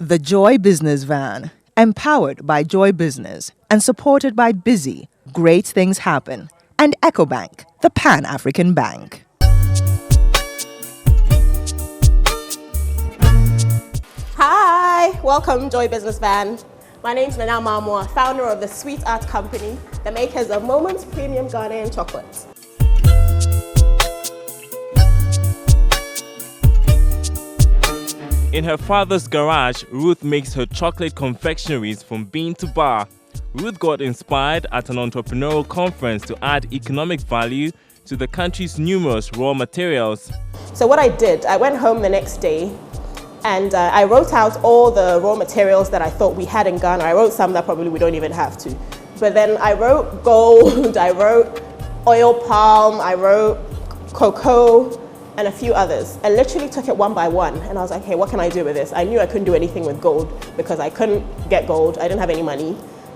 The Joy Business Van, empowered by Joy Business and supported by Busy, Great Things Happen, and EcoBank, the Pan-African Bank. Hi, welcome Joy Business Van. My name is Nana Ama Amoah, founder of the Sweet Art Company, the makers of Moments Premium Ghanaian Chocolate. In her father's garage, Ruth makes her chocolate confectionaries from bean to bar. Ruth got inspired at an entrepreneurial conference to add economic value to the country's numerous raw materials. So what I did, I went home the next day and I wrote out all the raw materials that I thought we had in Ghana. I wrote some that probably we don't even have to. But then I wrote gold, I wrote oil palm, I wrote cocoa, and a few others, and literally took it one by one. And I was like, hey, what can I do with this? I knew I couldn't do anything with gold because I couldn't get gold. I didn't have any money.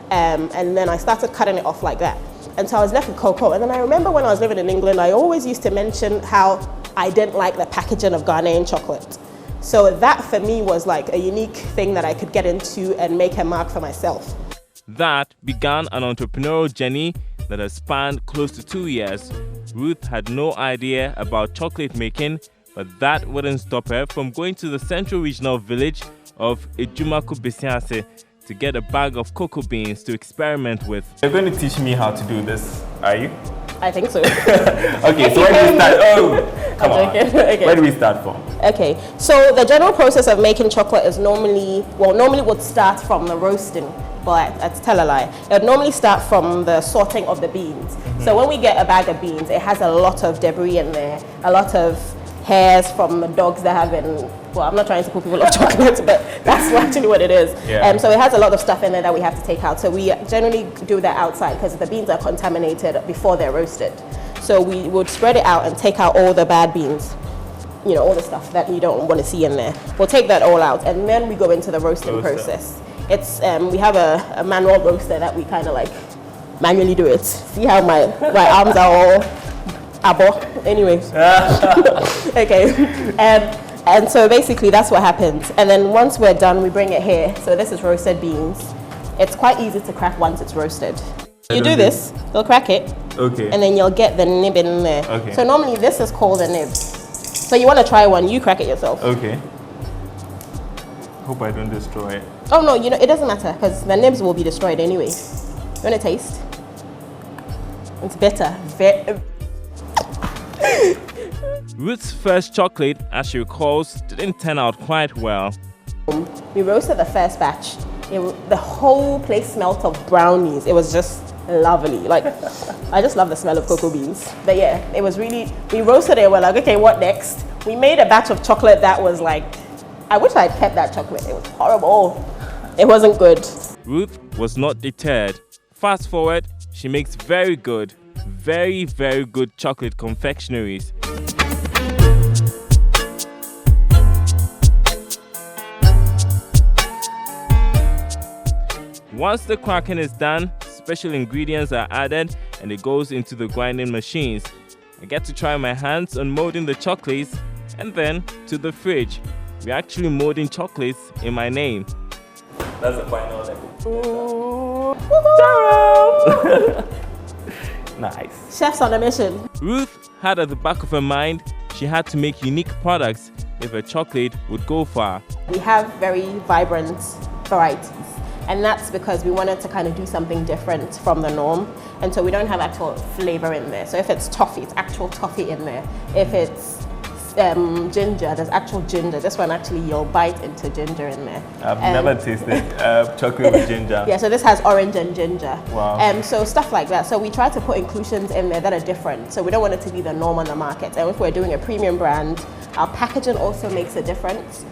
And then I started cutting it off like that. And so I was left with cocoa. And then I remember when I was living in England, I always used to mention how I didn't like the packaging of Ghanaian chocolate. So that for me was like a unique thing that I could get into and make a mark for myself. That began an entrepreneurial journey that has spanned close to 2 years. Ruth had no idea about chocolate making, but that wouldn't stop her from going to the central regional village of Ejumako Besiase to get a bag of cocoa beans to experiment with. You're going to teach me how to do this, are you? I think so. Okay, so where do we start? Oh, come on. Okay. Where do we start from? Okay, so the general process of making chocolate is normally would start from the roasting. But that's tell a lie. It would normally start from the sorting of the beans. So when we get a bag of beans, it has a lot of debris in there, a lot of hairs from the dogs that have been, well, I'm not trying to put people off chocolate, but that's actually what it is. Yeah. So it has a lot of stuff in there that we have to take out. So we generally do that outside because the beans are contaminated before they're roasted. So we would spread it out and take out all the bad beans. You know, all the stuff that you don't want to see in there. We'll take that all out and then we go into the roasting process. It's we have a manual roaster that we kind of like manually do it. See how my arms are all abo. Anyways, okay. And so basically that's what happens. And then once we're done, we bring it here. So this is roasted beans. It's quite easy to crack once it's roasted. You do this, you'll crack it. Okay. And then you'll get the nib in there. Okay. So normally this is called a nib. So you want to try one, you crack it yourself. Okay. Hope I don't destroy it. Oh no, you know, it doesn't matter because the nibs will be destroyed anyway. You want to taste? It's better. Ruth's first chocolate, as she recalls, didn't turn out quite well. We roasted the first batch. The whole place smelled of brownies. It was just lovely. Like, I just love the smell of cocoa beans. But yeah, it was really, we roasted it. We're like, okay, what next? We made a batch of chocolate that was like, I wish I'd kept that chocolate. It was horrible. It wasn't good. Ruth was not deterred. Fast forward, she makes very good chocolate confectionaries. Once the cracking is done, special ingredients are added and it goes into the grinding machines. I get to try my hands on molding the chocolates and then to the fridge. We're actually molding chocolates in my name. That's the final level. Nice. Chefs on a mission. Ruth had at the back of her mind she had to make unique products if her chocolate would go far. We have very vibrant varieties. And that's because we wanted to kind of do something different from the norm. And so we don't have actual flavor in there. So if it's toffee, it's actual toffee in there. If it's ginger, there's actual ginger. This one actually, you'll bite into ginger in there. I've never tasted chocolate with ginger. Yeah, so this has orange and ginger. Wow. So stuff like that. So we try to put inclusions in there that are different. So we don't want it to be the norm on the market. And if we're doing a premium brand, our packaging also makes a difference.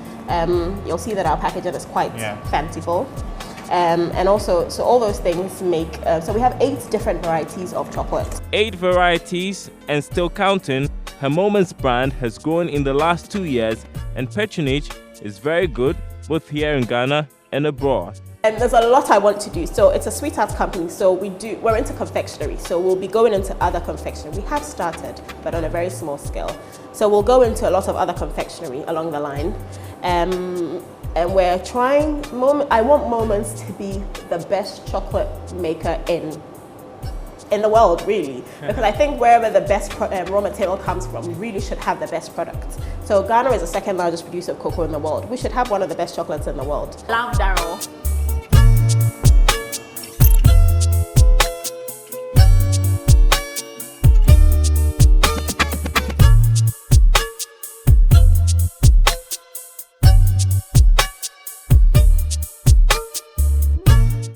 You'll see that our packaging is quite fanciful. And also, so all those things make, so we have 8 different varieties of chocolate. 8 varieties and still counting. Her Moments brand has grown in the last 2 years and patronage is very good both here in Ghana and abroad. And there's a lot I want to do. So it's a sweet art company, so we're into confectionery. So we'll be going into other confectionery. We have started, but on a very small scale. So we'll go into a lot of other confectionery along the line. And we're trying, I want Moments to be the best chocolate maker in the world, really. Because I think wherever the best raw material comes from, we really should have the best product. So Ghana is the second largest producer of cocoa in the world. We should have one of the best chocolates in the world. Love Daryl.